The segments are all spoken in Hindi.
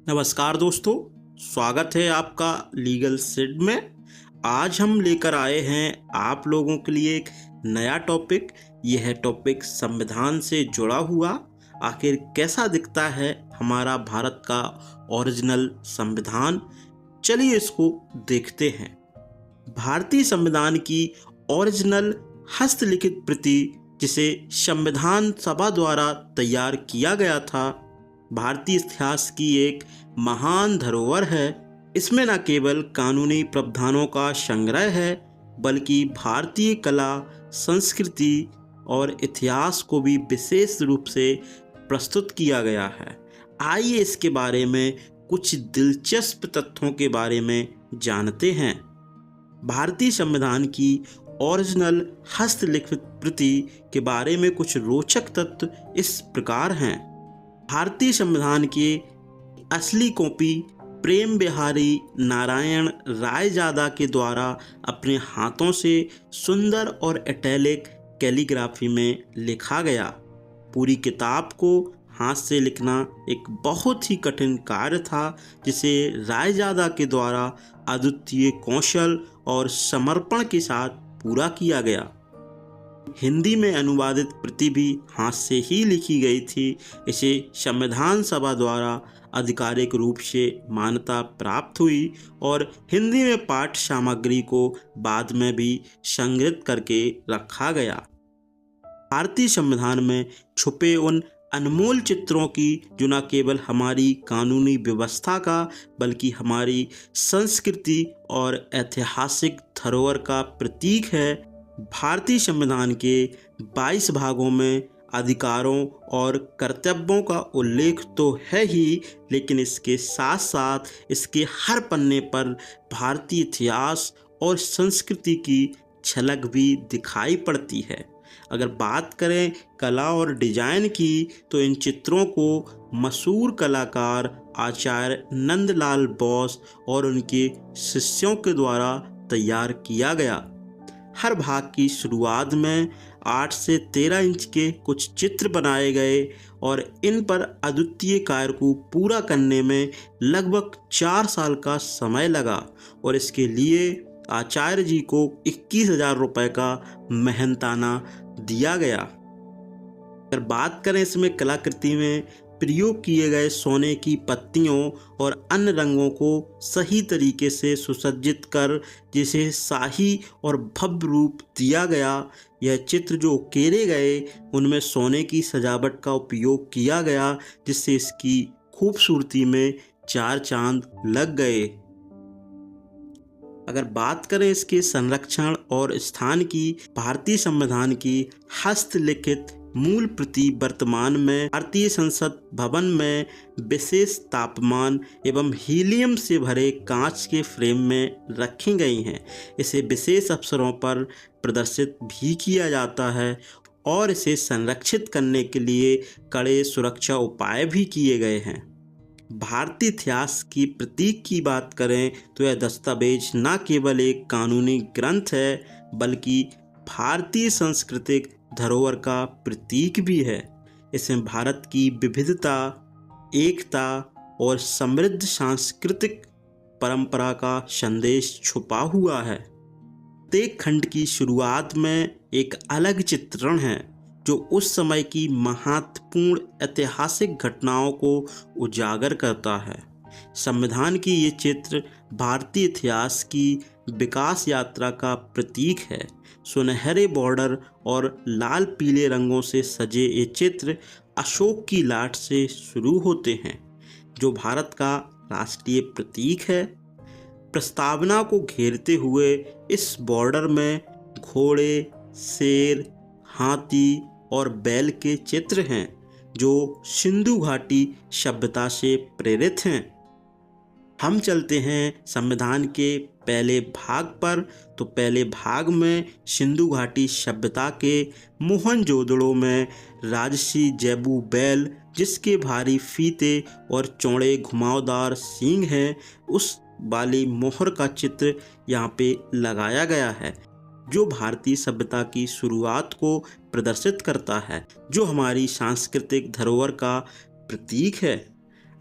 नमस्कार दोस्तों, स्वागत है आपका लीगल सिड में। आज हम लेकर आए हैं आप लोगों के लिए एक नया टॉपिक। यह है टॉपिक संविधान से जुड़ा हुआ। आखिर कैसा दिखता है हमारा भारत का ओरिजिनल संविधान, चलिए इसको देखते हैं। भारतीय संविधान की ओरिजिनल हस्तलिखित प्रति, जिसे संविधान सभा द्वारा तैयार किया गया था, भारतीय इतिहास की एक महान धरोहर है। इसमें न केवल कानूनी प्रावधानों का संग्रह है, बल्कि भारतीय कला, संस्कृति और इतिहास को भी विशेष रूप से प्रस्तुत किया गया है। आइए इसके बारे में कुछ दिलचस्प तथ्यों के बारे में जानते हैं। भारतीय संविधान की ओरिजिनल हस्तलिखित प्रति के बारे में कुछ रोचक तथ्य इस प्रकार हैं। भारतीय संविधान की असली कॉपी प्रेम बिहारी नारायण रायजादा के द्वारा अपने हाथों से सुंदर और इटैलिक कैलीग्राफी में लिखा गया। पूरी किताब को हाथ से लिखना एक बहुत ही कठिन कार्य था, जिसे रायजादा के द्वारा अद्वितीय कौशल और समर्पण के साथ पूरा किया गया। हिंदी में अनुवादित प्रति भी हाथ से ही लिखी गई थी। इसे संविधान सभा द्वारा आधिकारिक रूप से मान्यता प्राप्त हुई और हिंदी में पाठ सामग्री को बाद में भी संग्रहित करके रखा गया। भारतीय संविधान में छुपे उन अनमोल चित्रों की, जो न केवल हमारी कानूनी व्यवस्था का बल्कि हमारी संस्कृति और ऐतिहासिक धरोहर का प्रतीक है। भारतीय संविधान के 22 भागों में अधिकारों और कर्तव्यों का उल्लेख तो है ही, लेकिन इसके साथ साथ इसके हर पन्ने पर भारतीय इतिहास और संस्कृति की झलक भी दिखाई पड़ती है। अगर बात करें कला और डिजाइन की, तो इन चित्रों को मशहूर कलाकार आचार्य नंदलाल बोस और उनके शिष्यों के द्वारा तैयार किया गया। हर भाग की शुरुआत में 8 से 13 इंच के कुछ चित्र बनाए गए और इन पर अद्वितीय कार्य को पूरा करने में लगभग 4 साल का समय लगा और इसके लिए आचार्य जी को 21,000 रुपये का मेहनताना दिया गया। अगर बात करें इसमें कलाकृति में प्रयोग किए गए सोने की पत्तियों और अन्य रंगों को सही तरीके से सुसज्जित कर जिसे शाही और भव्य रूप दिया गया। यह चित्र जो उकेरे गए उनमें सोने की सजावट का उपयोग किया गया, जिससे इसकी खूबसूरती में 4 चांद लग गए। अगर बात करें इसके संरक्षण और स्थान की, भारतीय संविधान की हस्तलिखित मूल प्रति वर्तमान में भारतीय संसद भवन में विशेष तापमान एवं हीलियम से भरे कांच के फ्रेम में रखी गई हैं। इसे विशेष अवसरों पर प्रदर्शित भी किया जाता है और इसे संरक्षित करने के लिए कड़े सुरक्षा उपाय भी किए गए हैं। भारतीय इतिहास की प्रतीक की बात करें तो यह दस्तावेज न केवल एक कानूनी ग्रंथ है, बल्कि भारतीय सांस्कृतिक धरोहर का प्रतीक भी है। इसमें भारत की विविधता, एकता और समृद्ध सांस्कृतिक परंपरा का संदेश छुपा हुआ है। प्रत्येक खंड की शुरुआत में एक अलग चित्रण है, जो उस समय की महत्वपूर्ण ऐतिहासिक घटनाओं को उजागर करता है। संविधान की ये चित्र भारतीय इतिहास की विकास यात्रा का प्रतीक है। सुनहरे बॉर्डर और लाल पीले रंगों से सजे ये चित्र अशोक की लाट से शुरू होते हैं, जो भारत का राष्ट्रीय प्रतीक है। प्रस्तावना को घेरते हुए इस बॉर्डर में घोड़े, शेर, हाथी और बैल के चित्र हैं, जो सिंधु घाटी सभ्यता से प्रेरित हैं। हम चलते हैं संविधान के पहले भाग पर। तो पहले भाग में सिंधु घाटी सभ्यता के मोहनजोदड़ो में राजसी जैबू बैल, जिसके भारी फीते और चौड़े घुमावदार सींग हैं, उस वाली मोहर का चित्र यहाँ पे लगाया गया है, जो भारतीय सभ्यता की शुरुआत को प्रदर्शित करता है, जो हमारी सांस्कृतिक धरोहर का प्रतीक है।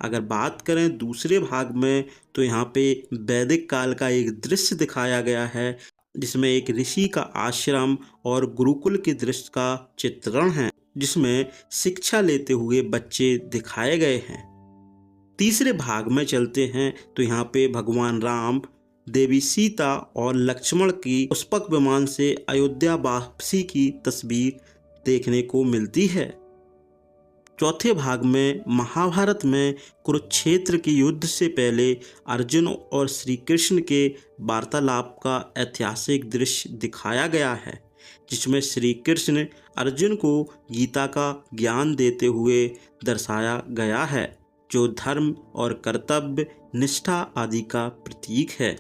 अगर बात करें दूसरे भाग में तो यहाँ पे वैदिक काल का एक दृश्य दिखाया गया है, जिसमें एक ऋषि का आश्रम और गुरुकुल के दृश्य का चित्रण है, जिसमें शिक्षा लेते हुए बच्चे दिखाए गए हैं। तीसरे भाग में चलते हैं तो यहाँ पे भगवान राम, देवी सीता और लक्ष्मण की पुष्पक विमान से अयोध्या वापसी की तस्वीर देखने को मिलती है। चौथे भाग में महाभारत में कुरुक्षेत्र के युद्ध से पहले अर्जुन और श्री कृष्ण के वार्तालाप का ऐतिहासिक दृश्य दिखाया गया है, जिसमें श्री कृष्ण अर्जुन को गीता का ज्ञान देते हुए दर्शाया गया है, जो धर्म और कर्तव्य निष्ठा आदि का प्रतीक है।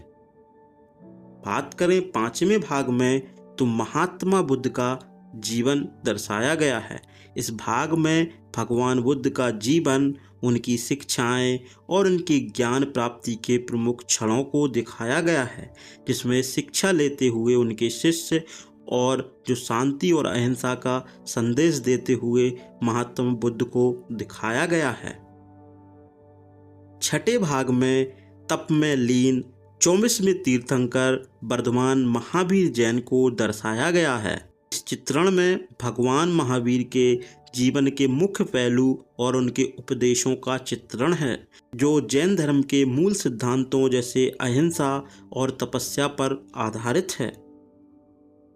बात करें पांचवें भाग में तो महात्मा बुद्ध का जीवन दर्शाया गया है। इस भाग में भगवान बुद्ध का जीवन, उनकी शिक्षाएं और उनकी ज्ञान प्राप्ति के प्रमुख क्षणों को दिखाया गया है, जिसमें शिक्षा लेते हुए उनके शिष्य और जो शांति और अहिंसा का संदेश देते हुए महात्मा बुद्ध को दिखाया गया है। छठे भाग में तप में लीन 24वें तीर्थंकर वर्धमान महावीर जैन को दर्शाया गया है। इस चित्रण में भगवान महावीर के जीवन के मुख्य पहलू और उनके उपदेशों का चित्रण है, जो जैन धर्म के मूल सिद्धांतों जैसे अहिंसा और तपस्या पर आधारित है।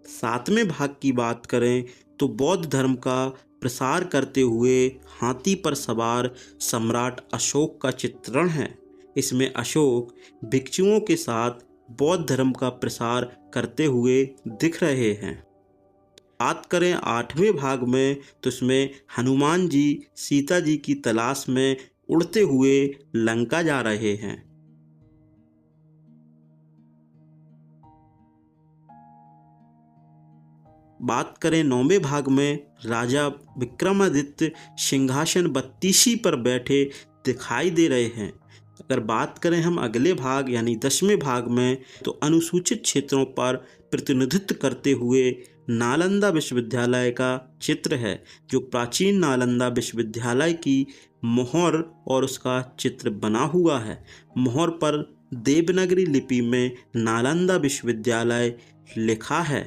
सातवें भाग की बात करें तो बौद्ध धर्म का प्रसार करते हुए हाथी पर सवार सम्राट अशोक का चित्रण है। इसमें अशोक भिक्षुओं के साथ बौद्ध धर्म का प्रसार करते हुए दिख रहे हैं। बात करें आठवें भाग में तो इसमें हनुमान जी सीता जी की तलाश में उड़ते हुए लंका जा रहे हैं। बात करें नौवें भाग में राजा विक्रमादित्य सिंहासन बत्तीसी पर बैठे दिखाई दे रहे हैं। अगर बात करें हम अगले भाग यानी 10वें भाग में तो अनुसूचित क्षेत्रों पर प्रतिनिधित्व करते हुए नालंदा विश्वविद्यालय का चित्र है, जो प्राचीन नालंदा विश्वविद्यालय की मोहर और उसका चित्र बना हुआ है। मोहर पर देवनागरी लिपि में नालंदा विश्वविद्यालय लिखा है।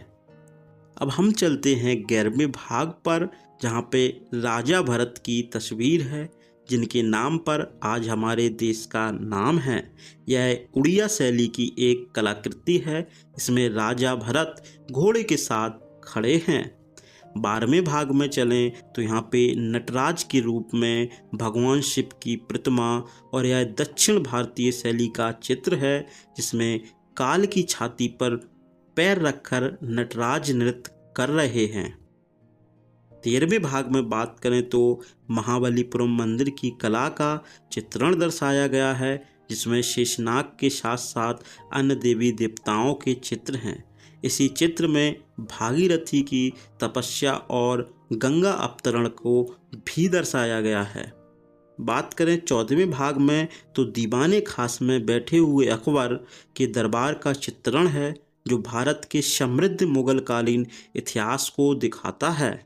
अब हम चलते हैं 11वें भाग पर, जहाँ पे राजा भरत की तस्वीर है, जिनके नाम पर आज हमारे देश का नाम है। यह उड़िया शैली की एक कलाकृति है। इसमें राजा भरत घोड़े के साथ खड़े हैं। 12वें भाग में चलें तो यहाँ पे नटराज के रूप में भगवान शिव की प्रतिमा और यह दक्षिण भारतीय शैली का चित्र है, जिसमें काल की छाती पर पैर रखकर नटराज नृत्य कर रहे हैं। 13वें भाग में बात करें तो महाबलीपुरम मंदिर की कला का चित्रण दर्शाया गया है, जिसमें शेषनाग के साथ साथ अन्य देवी देवताओं के चित्र हैं। इसी चित्र में भागीरथी की तपस्या और गंगा अवतरण को भी दर्शाया गया है। बात करें 14वें भाग में तो दीवाने खास में बैठे हुए अकबर के दरबार का चित्रण है, जो भारत के समृद्ध मुगल कालीन इतिहास को दिखाता है।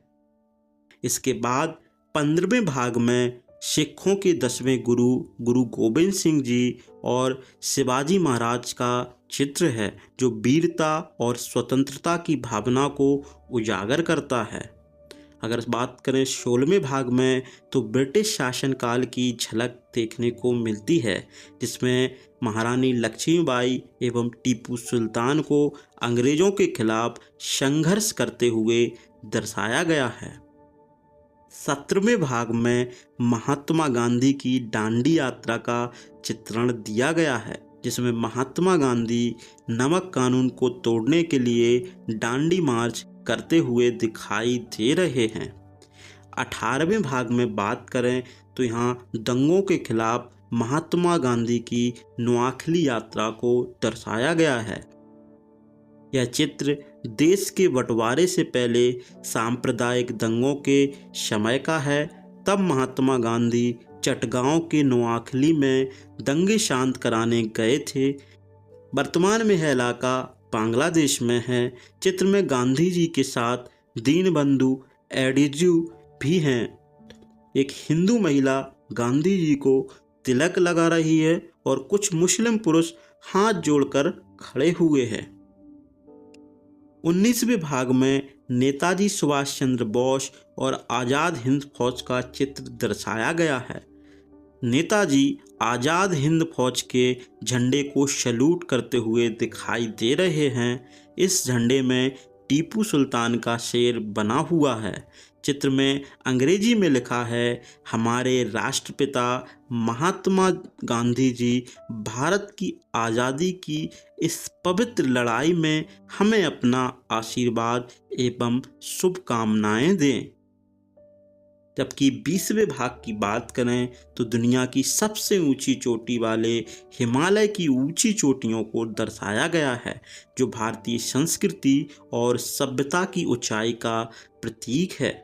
इसके बाद 15वें भाग में सिखों के 10वें गुरु गुरु गोबिंद सिंह जी और शिवाजी महाराज का चित्र है, जो वीरता और स्वतंत्रता की भावना को उजागर करता है। अगर बात करें 16वें भाग में तो ब्रिटिश शासनकाल की झलक देखने को मिलती है, जिसमें महारानी लक्ष्मीबाई एवं टीपू सुल्तान को अंग्रेजों के खिलाफ संघर्ष करते हुए दर्शाया गया है। 17वें भाग में महात्मा गांधी की दांडी यात्रा का चित्रण दिया गया है, जिसमें महात्मा गांधी नमक कानून को तोड़ने के लिए दांडी मार्च करते हुए दिखाई दे रहे हैं। 18वें भाग में बात करें तो यहाँ दंगों के खिलाफ महात्मा गांधी की नोआखली यात्रा को दर्शाया गया है। यह चित्र देश के बंटवारे से पहले सांप्रदायिक दंगों के समय का है। तब महात्मा गांधी चटगांव के नोआखली में दंगे शांत कराने गए थे। वर्तमान में यह इलाका बांग्लादेश में है। चित्र में गांधी जी के साथ दीनबंधु एडिजू भी हैं। एक हिंदू महिला गांधी जी को तिलक लगा रही है और कुछ मुस्लिम पुरुष हाथ जोड़कर खड़े हुए हैं। 19वें भाग में नेताजी सुभाष चंद्र बोस और आज़ाद हिंद फौज का चित्र दर्शाया गया है। नेताजी आज़ाद हिंद फौज के झंडे को सैल्यूट करते हुए दिखाई दे रहे हैं। इस झंडे में टीपू सुल्तान का शेर बना हुआ है। चित्र में अंग्रेजी में लिखा है, हमारे राष्ट्रपिता महात्मा गांधी जी भारत की आज़ादी की इस पवित्र लड़ाई में हमें अपना आशीर्वाद एवं शुभकामनाएं दें। जबकि 20वें भाग की बात करें तो दुनिया की सबसे ऊंची चोटी वाले हिमालय की ऊंची चोटियों को दर्शाया गया है, जो भारतीय संस्कृति और सभ्यता की ऊंचाई का प्रतीक है।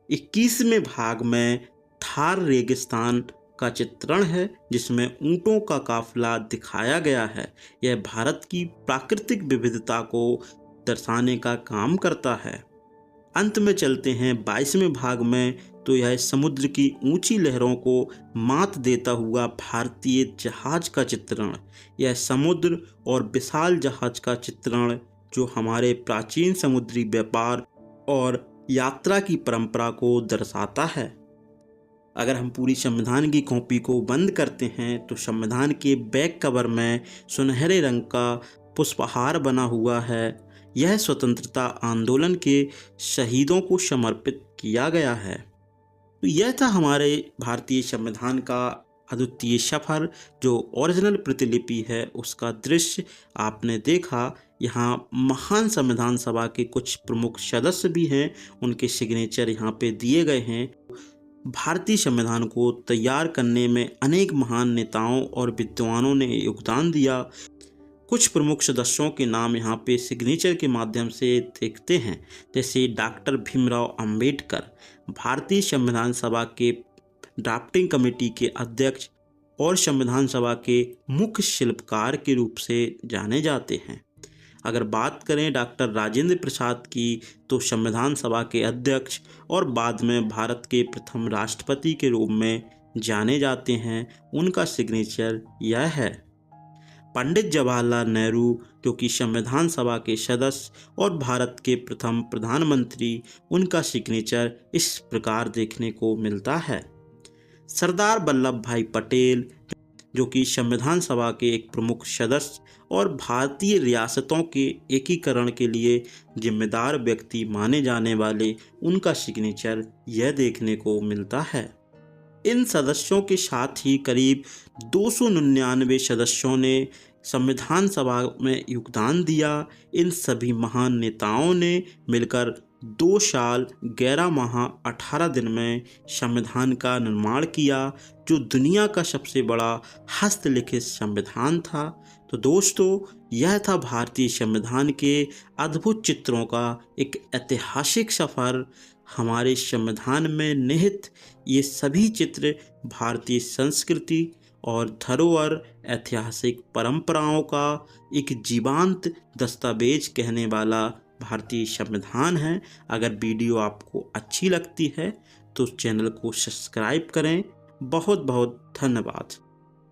21वें भाग में थार रेगिस्तान का चित्रण है, जिसमें ऊंटों का काफिला दिखाया गया है। यह भारत की प्राकृतिक विविधता को दर्शाने का काम करता है। अंत में चलते हैं 22वें भाग में, तो यह समुद्र की ऊंची लहरों को मात देता हुआ भारतीय जहाज का चित्रण। यह समुद्र और विशाल जहाज का चित्रण जो हमारे प्राचीन समुद्री व्यापार और यात्रा की परंपरा को दर्शाता है। अगर हम पूरी संविधान की कॉपी को बंद करते हैं तो संविधान के बैक कवर में सुनहरे रंग का पुष्पहार बना हुआ है। यह स्वतंत्रता आंदोलन के शहीदों को समर्पित किया गया है। तो यह था हमारे भारतीय संविधान का अद्वितीय सफर, जो ओरिजिनल प्रतिलिपि है उसका दृश्य आपने देखा। यहाँ महान संविधान सभा के कुछ प्रमुख सदस्य भी हैं, उनके सिग्नेचर यहाँ पे दिए गए हैं। भारतीय संविधान को तैयार करने में अनेक महान नेताओं और विद्वानों ने योगदान दिया। कुछ प्रमुख सदस्यों के नाम यहाँ पे सिग्नेचर के माध्यम से देखते हैं, जैसे डॉक्टर भीमराव अंबेडकर भारतीय संविधान सभा के ड्राफ्टिंग कमेटी के अध्यक्ष और संविधान सभा के मुख्य शिल्पकार के रूप से जाने जाते हैं। अगर बात करें डॉक्टर राजेंद्र प्रसाद की, तो संविधान सभा के अध्यक्ष और बाद में भारत के प्रथम राष्ट्रपति के रूप में जाने जाते हैं। उनका सिग्नेचर यह है। पंडित जवाहरलाल नेहरू, जो कि संविधान सभा के सदस्य और भारत के प्रथम प्रधानमंत्री, उनका सिग्नेचर इस प्रकार देखने को मिलता है। सरदार वल्लभ भाई पटेल, जो कि संविधान सभा के एक प्रमुख सदस्य और भारतीय रियासतों के एकीकरण के लिए जिम्मेदार व्यक्ति माने जाने वाले, उनका सिग्नेचर यह देखने को मिलता है। इन सदस्यों के साथ ही करीब 299 सदस्यों ने संविधान सभा में योगदान दिया। इन सभी महान नेताओं ने मिलकर 2 साल 11 माह 18 दिन में संविधान का निर्माण किया, जो दुनिया का सबसे बड़ा हस्तलिखित संविधान था। तो दोस्तों, यह था भारतीय संविधान के अद्भुत चित्रों का एक ऐतिहासिक सफ़र। हमारे संविधान में निहित ये सभी चित्र भारतीय संस्कृति और धरोहर, ऐतिहासिक परंपराओं का एक जीवंत दस्तावेज कहने वाला भारतीय संविधान है। अगर वीडियो आपको अच्छी लगती है तो चैनल को सब्सक्राइब करें। बहुत बहुत धन्यवाद।